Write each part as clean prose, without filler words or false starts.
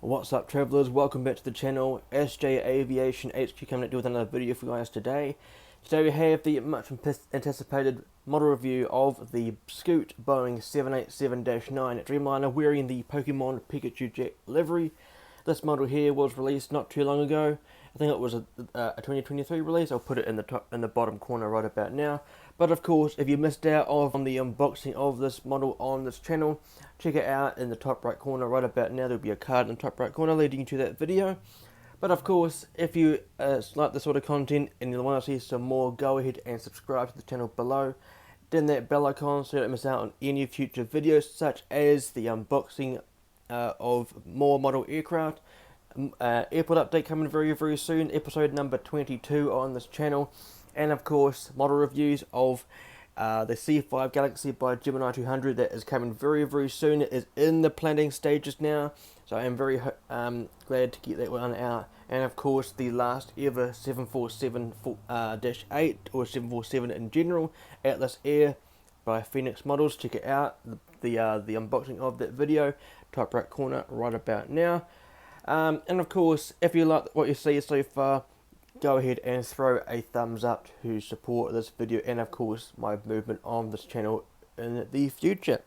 What's up, travellers? Welcome back to the channel. SJ Aviation HQ coming at you with another video for you guys today. Today we have the much anticipated model review of the Scoot Boeing 787-9 Dreamliner wearing the Pokemon Pikachu jet livery. This model here was released not too long ago. I think it was a 2023 release. I'll put it in the bottom corner right about now. But of course, if you missed out on the unboxing of this model on this channel, check it out in the top right corner right about now. There'll be a card in the top right corner leading to that video. But of course, if you like this sort of content and you want to see some more, go ahead and subscribe to the channel below. Then that bell icon so you don't miss out on any future videos such as the unboxing of more model aircraft. Airport update coming very soon, episode number 22 on this channel, and of course model reviews of the C5 Galaxy by Gemini 200 that is coming very soon. It is in the planning stages now, so I am very glad to get that one out. And of course the last ever 747-8 or 747 in general, Atlas Air by Phoenix Models. Check it out, the unboxing of that video, top right corner right about now. And of course, if you like what you see so far, go ahead and throw a thumbs up to support this video and of course my movement on this channel in the future.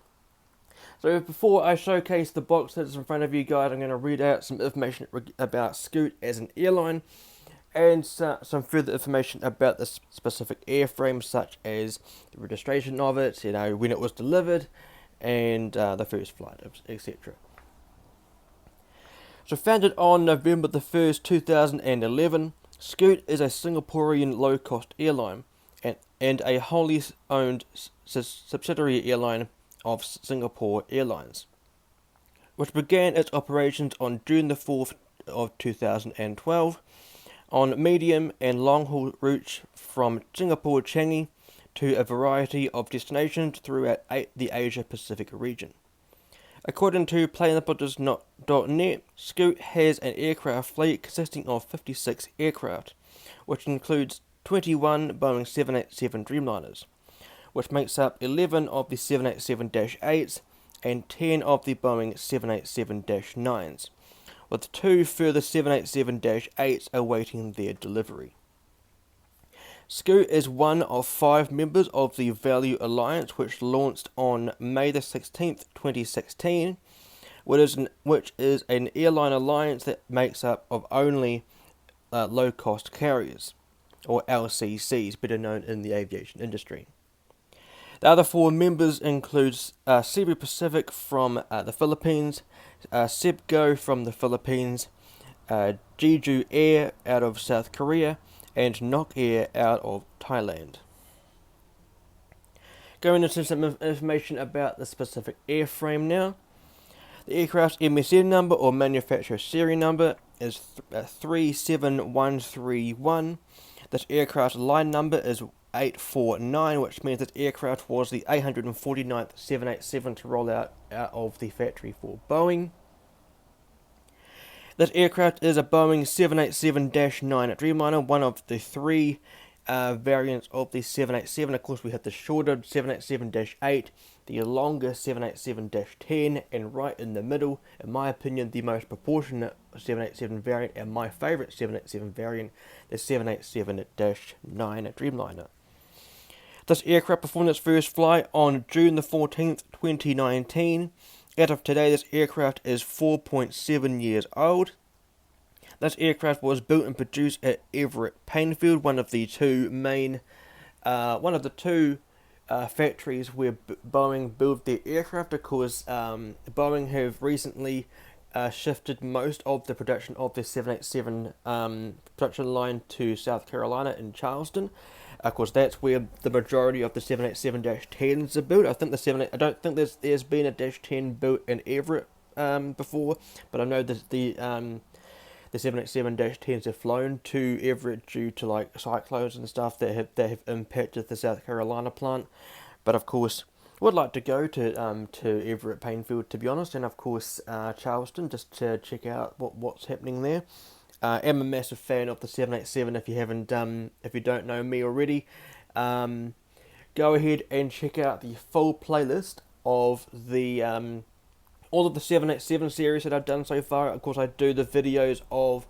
So before I showcase the box that's in front of you guys, I'm going to read out some information about Scoot as an airline and some further information about the specific airframe, such as the registration of it, when it was delivered, and the first flight, etc. So founded on November the 1st, 2011, Scoot is a Singaporean low-cost airline and a wholly owned subsidiary airline of Singapore Airlines, which began its operations on June the 4th of 2012 on medium and long-haul routes from Singapore Changi to a variety of destinations throughout the Asia-Pacific region. According to planeoperators.net, Scoot has an aircraft fleet consisting of 56 aircraft, which includes 21 Boeing 787 Dreamliners, which makes up 11 of the 787-8s and 10 of the Boeing 787-9s, with 2 further 787-8s awaiting their delivery. Scoot is one of 5 members of the Value Alliance, which launched on May the 16th, 2016, which is an airline alliance that makes up of only low-cost carriers, or LCCs, better known in the aviation industry. The other 4 members include Cebu Pacific from the Philippines, Sebgo from the Philippines, Jeju Air out of South Korea, and Nok Air out of Thailand. Going into some information about the specific airframe now. The aircraft's MSN number or manufacturer serial number is 37131. This aircraft's line number is 849, which means this aircraft was the 849th 787 to roll out of the factory for Boeing. This aircraft is a Boeing 787-9 Dreamliner, one of the 3 variants of the 787. Of course, we have the shorter 787-8, the longer 787-10, and right in the middle, in my opinion, the most proportionate 787 variant and my favourite 787 variant, the 787-9 Dreamliner. This aircraft performed its first flight on June the 14th, 2019. As of today, this aircraft is 4.7 years old. This aircraft was built and produced at Everett Painfield, one of the two factories where Boeing built their aircraft. Of course, Boeing have recently shifted most of the production of the 787 production line to South Carolina in Charleston. Of course, that's where the majority of the 787-10s are built. I don't think there's been a -10 built in Everett before, but I know that the 787-10s have flown to Everett due to like cyclones and stuff that have impacted the South Carolina plant. But of course, would like to go to Everett Painfield, to be honest, and of course Charleston, just to check out what's happening there. I'm a massive fan of the 787. If you don't know me already, go ahead and check out the full playlist of the all of the 787 series that I've done so far. Of course, I do the videos of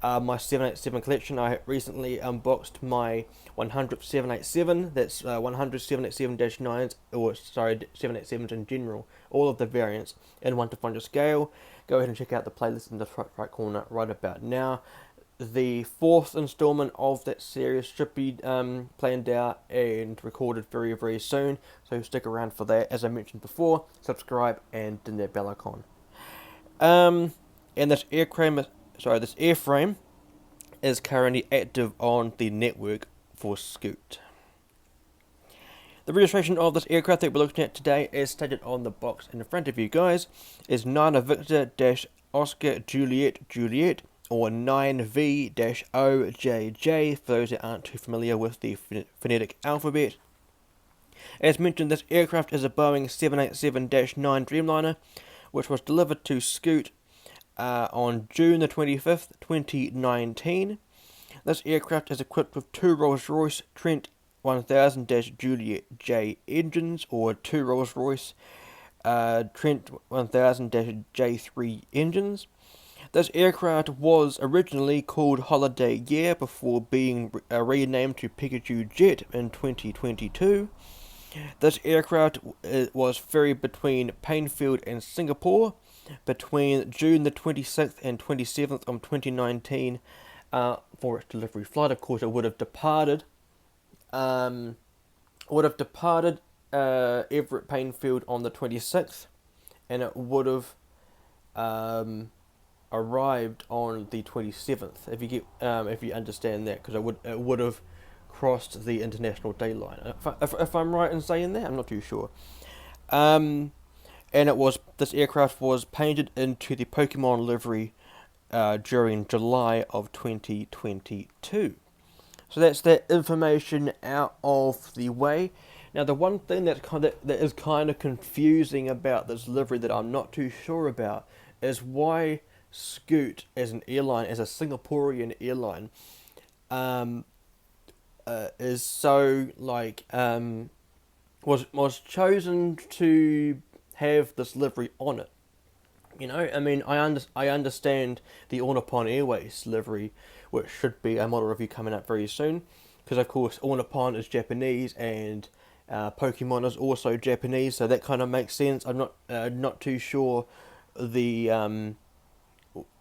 my 787 collection. I recently unboxed my 100th 787. That's 100 787-9s, or sorry, 787s in general, all of the variants in 1 to 500 scale. Go ahead and check out the playlist in the right corner right about now. The 4th installment of that series should be planned out and recorded very, very soon, so stick around for that. As I mentioned before, subscribe and turn that bell icon. And this airframe is currently active on the network for Scoot. The registration of this aircraft that we're looking at today, as stated on the box in front of you guys, is 9 Victor-Oscar Juliet Juliet, or 9V-OJJ, for those that aren't too familiar with the phonetic alphabet. As mentioned, this aircraft is a Boeing 787-9 Dreamliner, which was delivered to Scoot on June the 25th, 2019. This aircraft is equipped with 2 Rolls-Royce Trent 1000-Juliet J engines, or 2 Rolls-Royce Trent 1000-J3 engines. This aircraft was originally called Holiday Gear before being renamed to Pikachu Jet in 2022. This aircraft was ferried between Painfield and Singapore between June the 26th and 27th of 2019 for its delivery flight. Of course, it would have departed Everett Painfield on the 26th, and it would have arrived on the 27th, if you understand that, because it would have crossed the international dayline. If I'm right in saying that, I'm not too sure. And this aircraft was painted into the Pokémon livery during July of 2022. So that's that information out of the way. Now, the one thing that is kind of confusing about this livery that I'm not too sure about is why Scoot, as an airline, as a Singaporean airline, is so was chosen to have this livery on it. You know, I mean, I understand the All Nippon Airways livery, which should be a model review coming up very soon, because of course All Nippon is Japanese and Pokemon is also Japanese, so that kind of makes sense. I'm not too sure the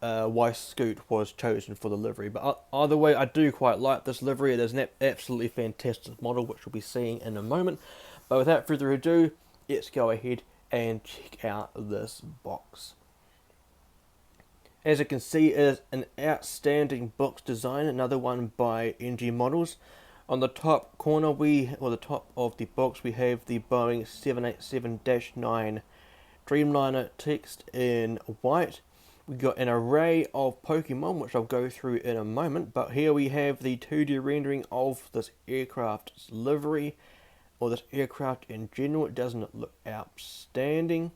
why Scoot was chosen for the livery, but either way, I do quite like this livery. It is an absolutely fantastic model, which we'll be seeing in a moment. But without further ado, let's go ahead and check out this box. As you can see, it is an outstanding box design, another one by NG Models. On the top corner, the top of the box, we have the Boeing 787-9 Dreamliner text in white. We got an array of Pokemon, which I'll go through in a moment, but here we have the 2D rendering of this aircraft's livery, or this aircraft in general. It doesn't look outstanding.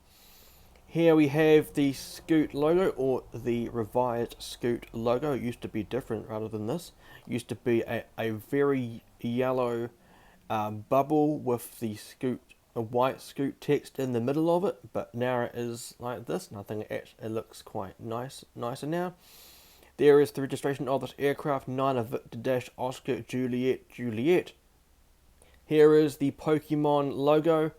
Here we have the Scoot logo, or the revised Scoot logo. It used to be different rather than this. It used to be a very yellow bubble with the Scoot, a white Scoot text in the middle of it, but now it is like this, and I think it looks quite nicer now. There is the registration of this aircraft, 9 Victor-Oscar Juliet Juliet. Here is the Pokemon logo.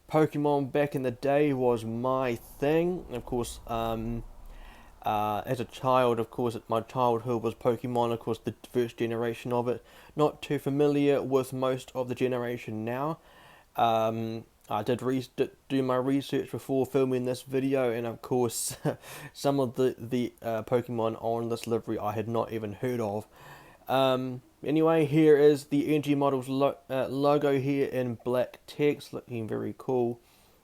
Pokemon back in the day was my thing. Of course, as a child, of course, my childhood was Pokemon, of course, the first generation of it. Not too familiar with most of the generation now. I did do my research before filming this video, and of course, some of the Pokemon on this livery I had not even heard of. Anyway, here is the NG Models logo here in black text, looking very cool,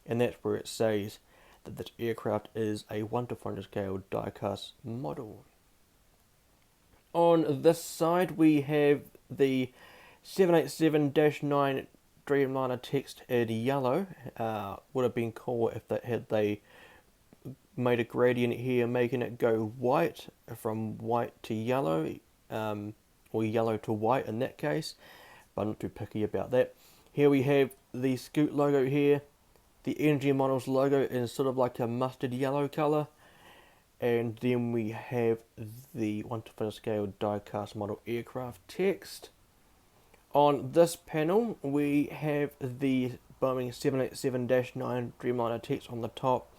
and that's where it says that this aircraft is a 1 to 400 scale die-cast model. On this side, we have the 787-9 Dreamliner text in yellow. Would have been cool if they made a gradient here, making it go white, from white to yellow, or yellow to white in that case, but I'm not too picky about that. Here we have the Scoot logo here, the NG Models logo in sort of like a mustard yellow colour. And then we have the 1/5 scale die-cast model aircraft text. On this panel, we have the Boeing 787-9 Dreamliner text on the top,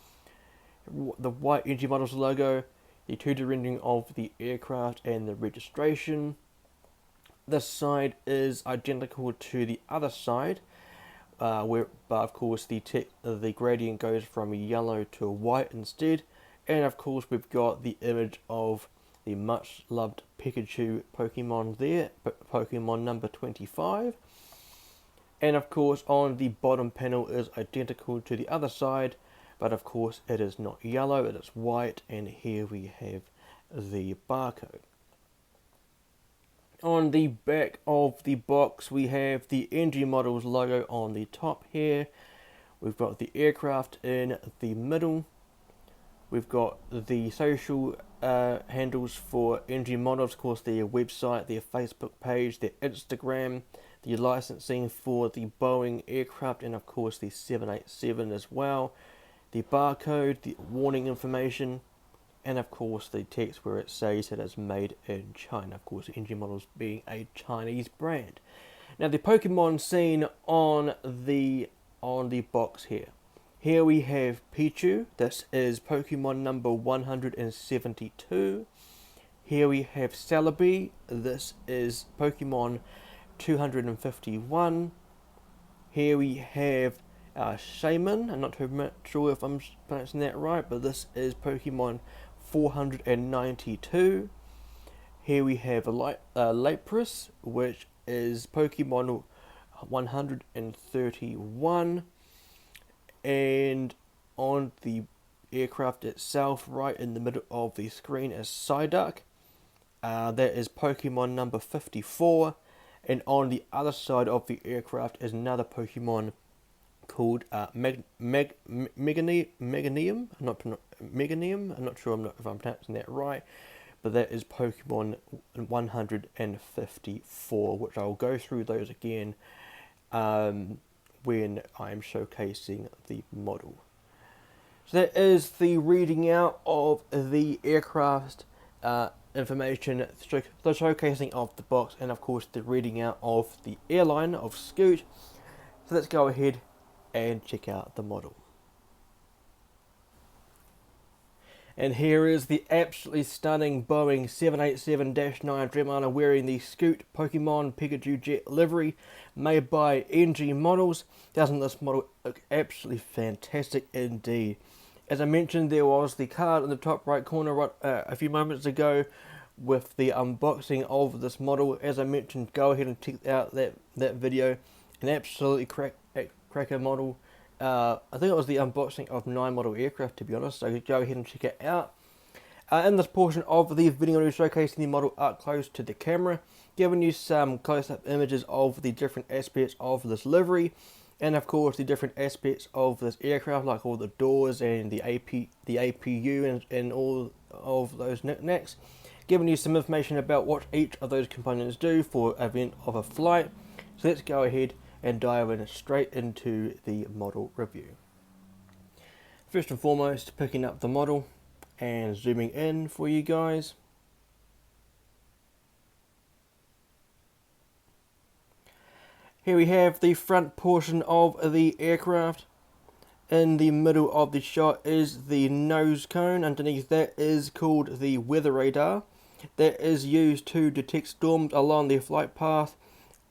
the white NG Models logo, the 2D rendering of the aircraft and the registration. This side is identical to the other side, but of course the gradient goes from yellow to white instead. And of course we've got the image of the much loved Pikachu Pokemon there, Pokemon number 25. And of course on the bottom panel is identical to the other side, but of course it is not yellow, it is white, and here we have the barcode. On the back of the box we have the NG Models logo on the top here. We've got the aircraft in the middle. We've got the social handles for NG Models, of course their website, their Facebook page, their Instagram, the licensing for the Boeing aircraft, and of course the 787 as well. The barcode, the warning information, and of course the text where it says it is made in China, of course NG Models being a Chinese brand. Now the Pokemon seen on the box here. Here we have Pikachu, this is Pokemon number 172. Here we have Celebi, this is Pokemon 251. Here we have Shaman, I'm not too sure if I'm pronouncing that right, but this is Pokemon 492. Here we have Lapras, which is Pokemon 131. And on the aircraft itself, right in the middle of the screen, is Psyduck. That is Pokemon number 54. And on the other side of the aircraft is another Pokemon called Meganium. I'm not sure if I'm pronouncing that right, but that is Pokemon 154, which I'll go through those again when I'm showcasing the model. So that is the reading out of the aircraft information, the showcasing of the box, and of course the reading out of the airline of Scoot. So let's go ahead and check out the model. And here is the absolutely stunning Boeing 787-9 Dreamliner wearing the Scoot Pokemon Pikachu Jet livery made by NG Models. Doesn't this model look absolutely fantastic indeed? As I mentioned, there was the card in the top right corner a few moments ago with the unboxing of this model. As I mentioned, go ahead and check out that video. An absolutely cracker model. I think it was the unboxing of 9 model aircraft, to be honest, so go ahead and check it out. In this portion of the video, we're showcasing the model up close to the camera, giving you some close-up images of the different aspects of this livery, and of course the different aspects of this aircraft, like all the doors and the APU and all of those knickknacks, giving you some information about what each of those components do for an event of a flight. So let's go ahead and dive in straight into the model review. First and foremost, picking up the model and zooming in for you guys. Here we have the front portion of the aircraft. In the middle of the shot is the nose cone. Underneath that is called the weather radar. That is used to detect storms along the flight path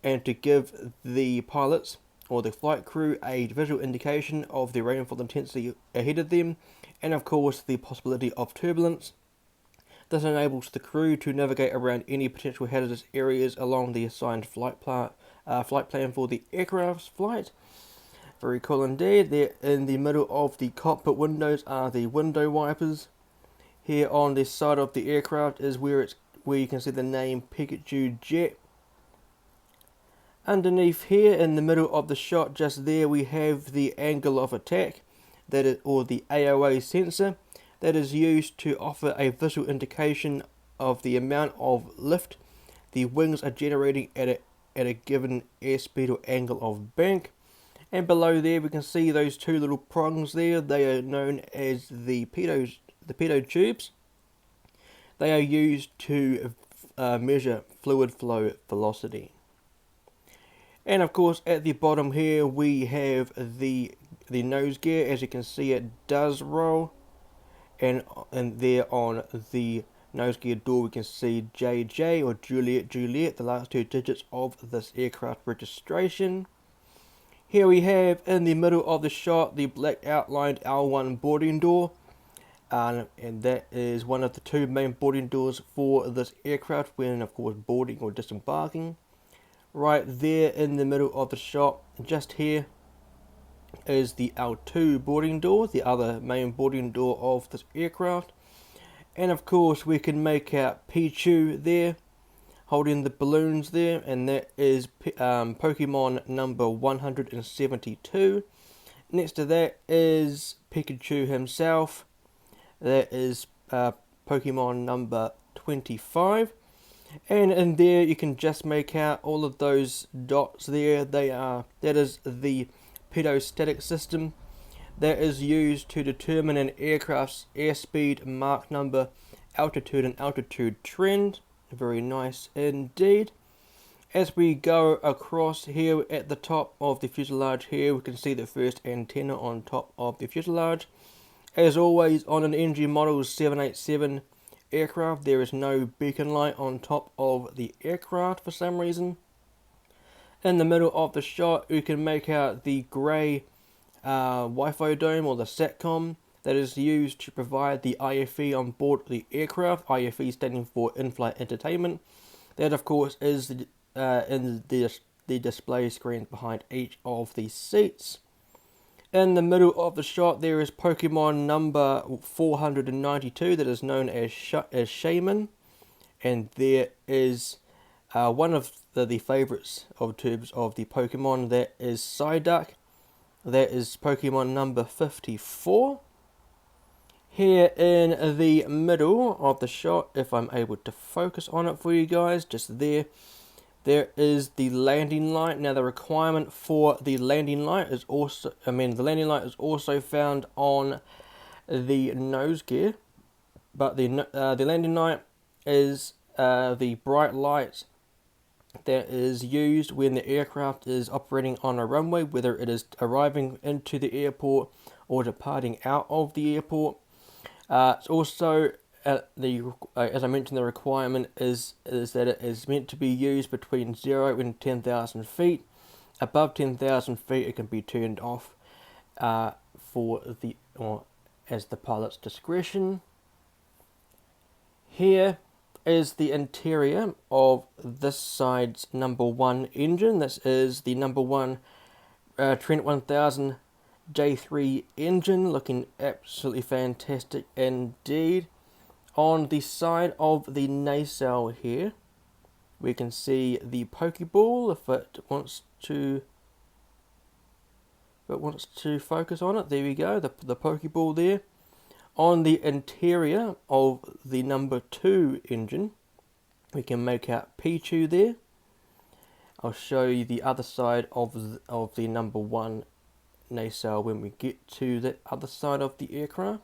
and to give the pilots or the flight crew a visual indication of the rainfall intensity ahead of them, and of course the possibility of turbulence. This enables the crew to navigate around any potential hazardous areas along the assigned flight plan for the aircraft's flight. Very cool indeed. There in the middle of the cockpit windows are the window wipers. Here on this side of the aircraft is where you can see the name Pikachu Jet. Underneath here, in the middle of the shot, just there, we have the angle of attack, or the AOA sensor, that is used to offer a visual indication of the amount of lift the wings are generating at a given airspeed or angle of bank. And below there we can see those two little prongs there. They are known as the pitot tubes. They are used to measure fluid flow velocity. And of course at the bottom here we have the nose gear. As you can see, it does roll, and there on the nose gear door we can see JJ or Juliet, the last two digits of this aircraft registration. Here we have in the middle of the shot the black outlined L1 boarding door, and that is one of the two main boarding doors for this aircraft when of course boarding or disembarking. Right there in the middle of the shot, just here, is the L2 boarding door, the other main boarding door of this aircraft. And of course we can make out Pikachu there, holding the balloons there, and that is Pokemon number 172. Next to that is Pikachu himself, that is Pokemon number 25. And in there you can just make out all of those dots there. That is the pitot system that is used to determine an aircraft's airspeed, Mach number, altitude and altitude trend. Very nice indeed. As we go across here at the top of the fuselage here, we can see the first antenna on top of the fuselage. As always on an NG model 787 aircraft, there is no beacon light on top of the aircraft for some reason. In the middle of the shot you can make out the grey Wi-Fi dome, or the SATCOM, that is used to provide the IFE on board the aircraft. IFE standing for in-flight entertainment. That of course is in the display screen behind each of the seats. In the middle of the shot there is Pokemon number 492, that is known as Shaman, and there is one of the favourites of tubes of the Pokemon, that is Psyduck, that is Pokemon number 54. Here in the middle of the shot, if I'm able to focus on it for you guys, just there is the landing light. Now the requirement for the landing light is also, the landing light is also found on the nose gear, but the landing light is the bright light that is used when the aircraft is operating on a runway, whether it is arriving into the airport or departing out of the airport. It's also as I mentioned, the requirement is that it is meant to be used between 0 and 10,000 feet. Above 10,000 feet, it can be turned off as the pilot's discretion. Here is the interior of this side's number 1 engine. This is the number 1 Trent 1000 J3 engine, looking absolutely fantastic indeed. On the side of the nacelle here, we can see the Pokeball, if it wants to focus on it. There we go, the Pokeball there. On the interior of the number 2 engine, we can make out Pichu there. I'll show you the other side of the number 1 nacelle when we get to the other side of the aircraft.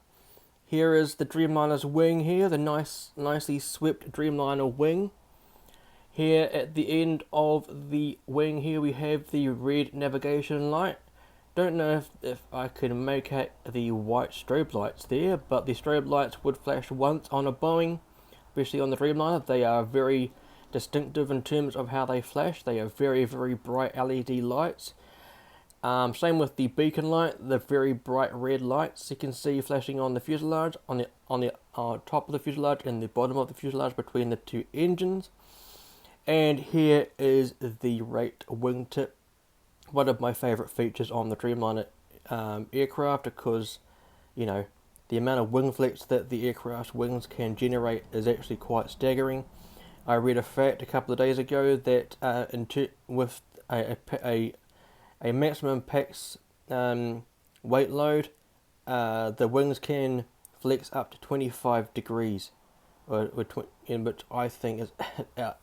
Here is the Dreamliner's wing here, the nicely swept Dreamliner wing. Here at the end of the wing here we have the red navigation light. Don't know if I can make out the white strobe lights there, but the strobe lights would flash once on a Boeing, especially on the Dreamliner. They are very distinctive in terms of how they flash. They are very, very bright LED lights. Same with the beacon light, the very bright red lights you can see flashing on the fuselage, on the top of the fuselage and the bottom of the fuselage between the 2 engines. And here is the raked wingtip, one of my favourite features on the Dreamliner aircraft, because the amount of wing flex that the aircraft's wings can generate is actually quite staggering. I read a fact a couple of days ago that with a maximum pax weight load, the wings can flex up to 25 degrees, which I think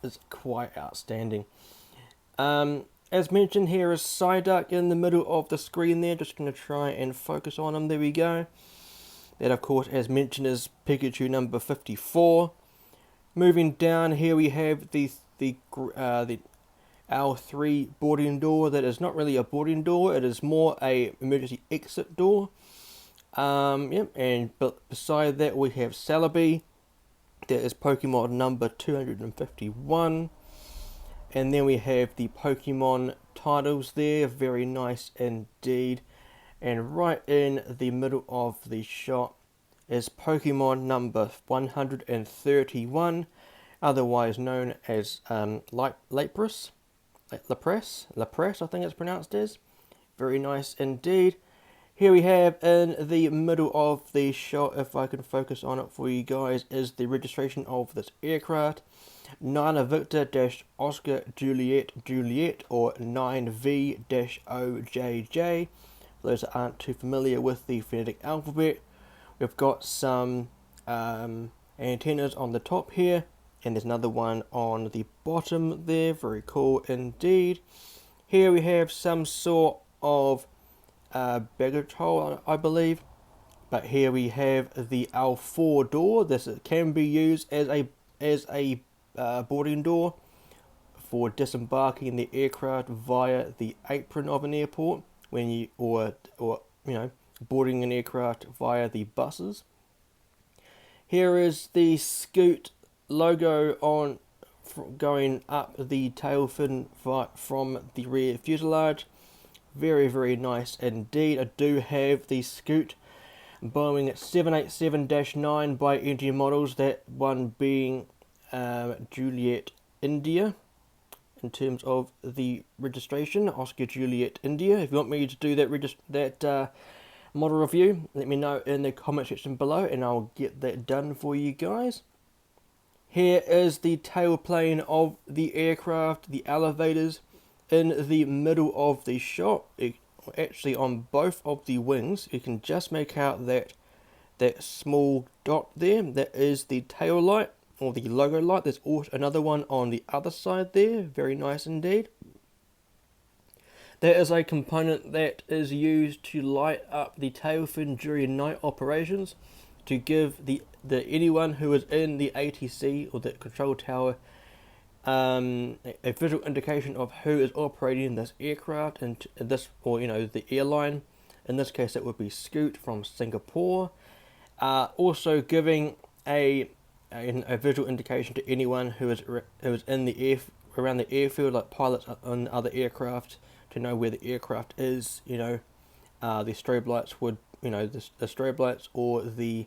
is quite outstanding. as mentioned, here is Psyduck in the middle of the screen there. Just going to try and focus on him. There we go. That, of course, as mentioned, is Pikachu number 54. Moving down here, we have the L3 boarding door. That is not really a boarding door. It is more a emergency exit door. Yep. And beside that, we have Celebi. That is Pokemon number 251. And then we have the Pokemon titles there, very nice indeed. And right in the middle of the shot is Pokemon number 131, otherwise known as Lapras, I think it's pronounced as. Very nice indeed. Here we have in the middle of the shot, if I can focus on it for you guys, is the registration of this aircraft. 9 Victor Oscar Juliet, or 9V-OJJ. For those that aren't too familiar with the phonetic alphabet, we've got some antennas on the top here, and there's another one on the bottom there. Very cool indeed. Here we have some sort of baggage hole, I believe, but here we have the L4 door. This can be used as a boarding door for disembarking the aircraft via the apron of an airport when you or boarding an aircraft via the buses. Here is the Scoot logo on going up the tail fin from the rear fuselage. Very, very nice indeed. I do have the Scoot Boeing 787-9 by engine models, that one being Juliet India in terms of the registration, Oscar Juliet India. If you want me to do that model review, let me know in the comment section below and I'll get that done for you guys. Here is the tail plane of the aircraft, the elevators in the middle of the shot. Actually on both of the wings, you can just make out that small dot there. That is the tail light, or the logo light. There's also another one on the other side there. Very nice indeed. That is a component that is used to light up the tail fin during night operations, to give the anyone who is in the ATC or the control tower a visual indication of who is operating this aircraft, and this, or the airline. In this case, it would be Scoot from Singapore. Also giving a visual indication to anyone who is in the around the airfield, like pilots on other aircraft, to know where the aircraft is. The strobe lights would, the strobe lights or the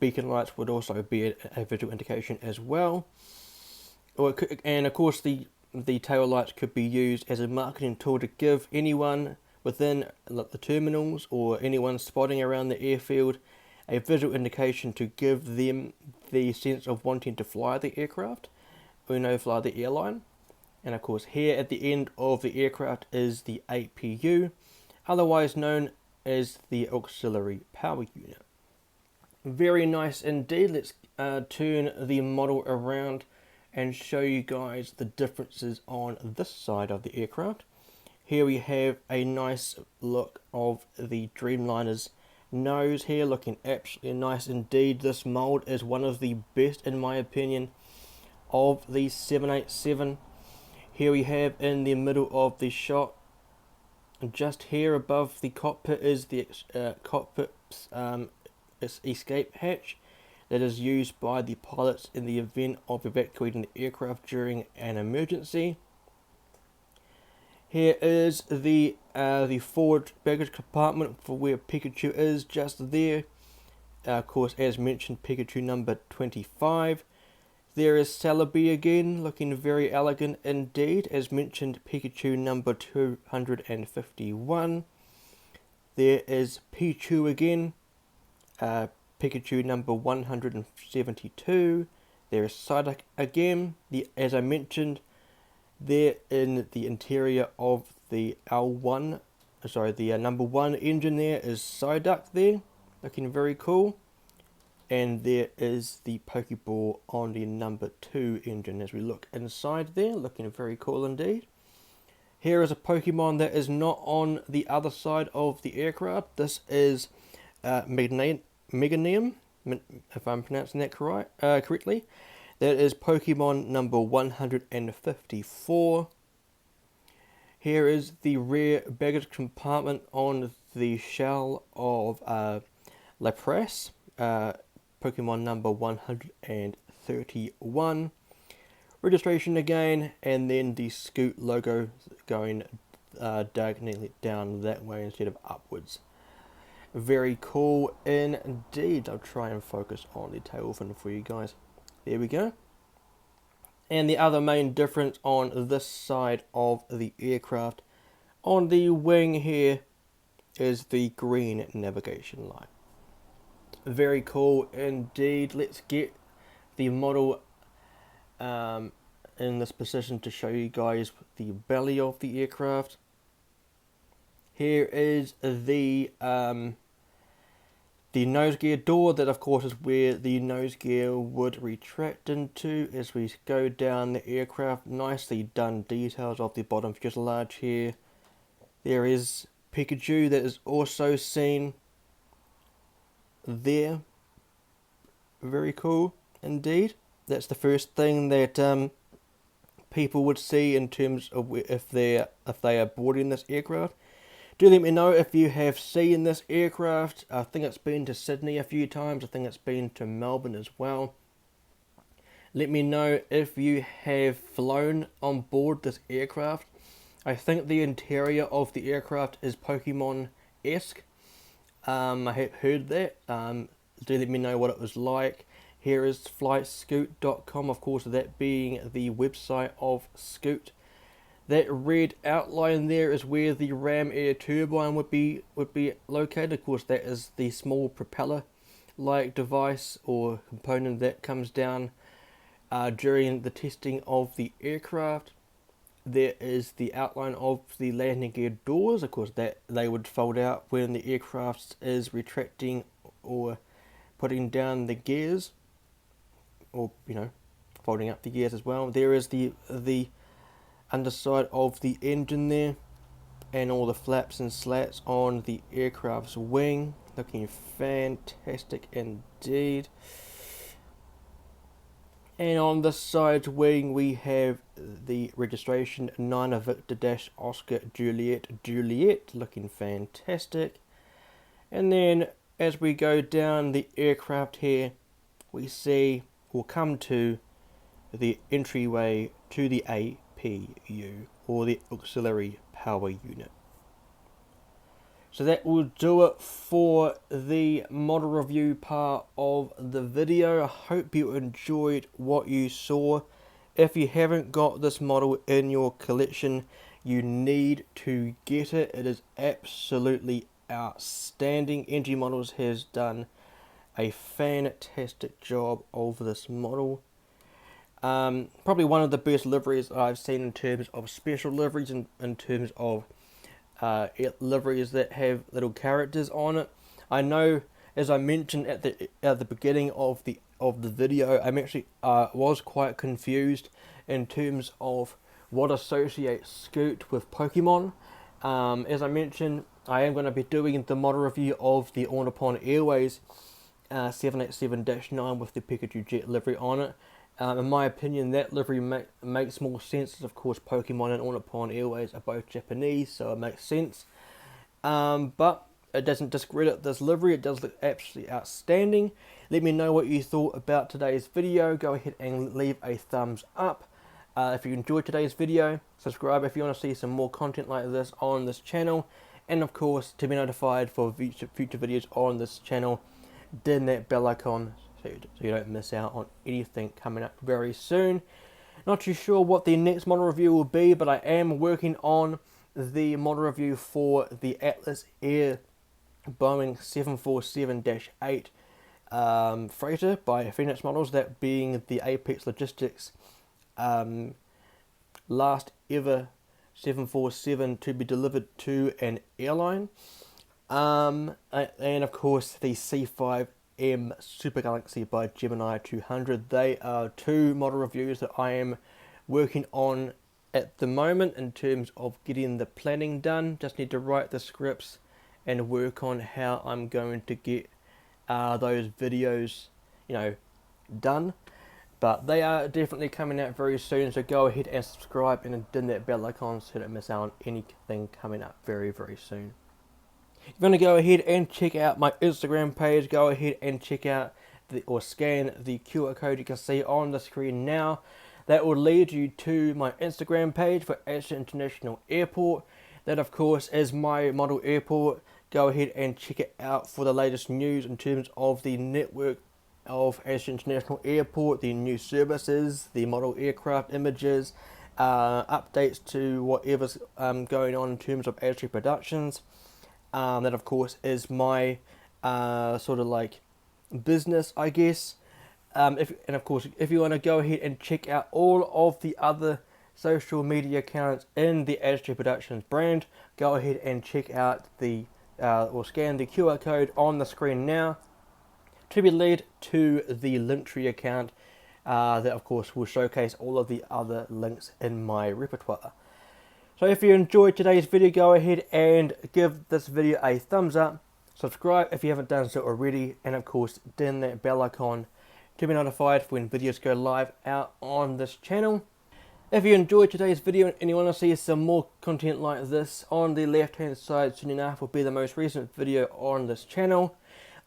beacon lights would also be a visual indication as well. And of course, the tail lights could be used as a marketing tool to give anyone within the terminals or anyone spotting around the airfield a visual indication, to give them the sense of wanting to fly the aircraft, or fly the airline. And of course, here at the end of the aircraft is the APU, otherwise known as the auxiliary power unit. Very nice indeed. Let's turn the model around and show you guys the differences on this side of the aircraft. Here we have a nice look of the Dreamliner's nose here, looking absolutely nice indeed. This mold is one of the best, in my opinion, of the 787. Here we have in the middle of the shot, just here above the cockpit, is the cockpit's escape hatch that is used by the pilots in the event of evacuating the aircraft during an emergency. Here is the forward baggage compartment for where Pikachu is, just there. Of course, as mentioned, Pikachu number 25. There is Celebi again, looking very elegant indeed. As mentioned, Pikachu number 251. There is Pichu again. Pikachu number 172. There is Psyduck again. As I mentioned, there in the interior of the L1, the number 1 engine, there is Psyduck there, looking very cool. And there is the Pokeball on the number 2 engine as we look inside there, looking very cool indeed. Here is a Pokemon that is not on the other side of the aircraft. This is Meganium, if I'm pronouncing that correctly. That is Pokemon number 154. Here is the rare baggage compartment on the shell of Lapras, Pokemon number 131. Registration again, and then the Scoot logo going diagonally down that way instead of upwards. Very cool indeed. I'll try and focus on the tail fin for you guys. There we go. And the other main difference on this side of the aircraft, on the wing here, is the green navigation light. Very cool indeed. Let's get the model in this position to show you guys the belly of the aircraft. Here is the nose gear door. That of course is where the nose gear would retract into as we go down the aircraft. Nicely done details of the bottom fuselage here. There is Pikachu that is also seen there. Very cool indeed. That's the first thing that people would see in terms of if they are boarding this aircraft. Do let me know if you have seen this aircraft. I think it's been to Sydney a few times. I think it's been to Melbourne as well. Let me know if you have flown on board this aircraft. I think the interior of the aircraft is Pokemon-esque. I have heard that. Do let me know what it was like. Here is flightscoot.com, of course, that being the website of Scoot. That red outline there is where the ram air turbine would be located. Of course, that is the small propeller-like device or component that comes down during the testing of the aircraft. There is the outline of the landing gear doors. Of course, that they would fold out when the aircraft is retracting or putting down the gears, or folding up the gears as well. There is the underside of the engine there, and all the flaps and slats on the aircraft's wing, looking fantastic indeed. And on this side's wing we have the registration 9 Victor Oscar Juliet, looking fantastic. And then as we go down the aircraft here, we see we'll come to the entryway to the APU, or the auxiliary power unit. So that will do it for the model review part of the video. I hope you enjoyed what you saw. If you haven't got this model in your collection, you need to get it. It is absolutely outstanding. NG Models has done a fantastic job of this model. Probably one of the best liveries I've seen in terms of special liveries, in terms of liveries that have little characters on it. I know, as I mentioned at the beginning of the video, I'm actually was quite confused in terms of what associates Scoot with Pokemon. As I mentioned, I am going to be doing the model review of the Ornithopon Airways 787-9 with the Pikachu Jet livery on it. In my opinion, that livery makes more sense. Of course, Pokemon and Ornithopon Airways are both Japanese, so it makes sense. But it doesn't discredit this livery. It does look absolutely outstanding. Let me know what you thought about today's video. Go ahead and leave a thumbs up. If you enjoyed today's video, subscribe if you want to see some more content like this on this channel. And of course, to be notified for future videos on this channel, ding that bell icon so you don't miss out on anything coming up very soon. Not too sure what the next model review will be, but I am working on the model review for the Atlas Air Boeing 747-8 freighter by Phoenix Models, that being the Apex Logistics last ever 747 to be delivered to an airline. And of course the C5M Super Galaxy by Gemini 200. They are two model reviews that I am working on at the moment in terms of getting the planning done. Just need to write the scripts and work on how I'm going to get those videos, done. But they are definitely coming out very soon, so go ahead and subscribe and dim that bell icon so you don't miss out on anything coming up very, very soon. If you want to go ahead and check out my Instagram page, go ahead and check out or scan the QR code you can see on the screen now. That will lead you to my Instagram page for Ashton International Airport. That of course is my model airport. Go ahead and check it out for the latest news in terms of the network of Ashton International Airport, the new services, the model aircraft images, updates to whatever's going on in terms of Ashton Productions. That of course is my sort of like business, I guess. And of course, if you want to go ahead and check out all of the other social media accounts in the Ashton Productions brand, go ahead and check out the or scan the QR code on the screen now to be led to the Linktree account that of course will showcase all of the other links in my repertoire. So if you enjoyed today's video, go ahead and give this video a thumbs up, subscribe if you haven't done so already, and of course dim that bell icon to be notified when videos go live out on this channel. If you enjoyed today's video and you want to see some more content like this, on the left hand side soon enough will be the most recent video on this channel.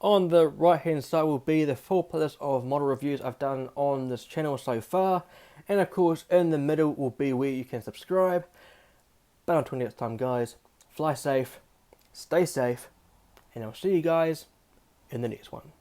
On the right hand side will be the full playlist of model reviews I've done on this channel so far, and of course in the middle will be where you can subscribe. But until next time guys, fly safe, stay safe, and I'll see you guys in the next one.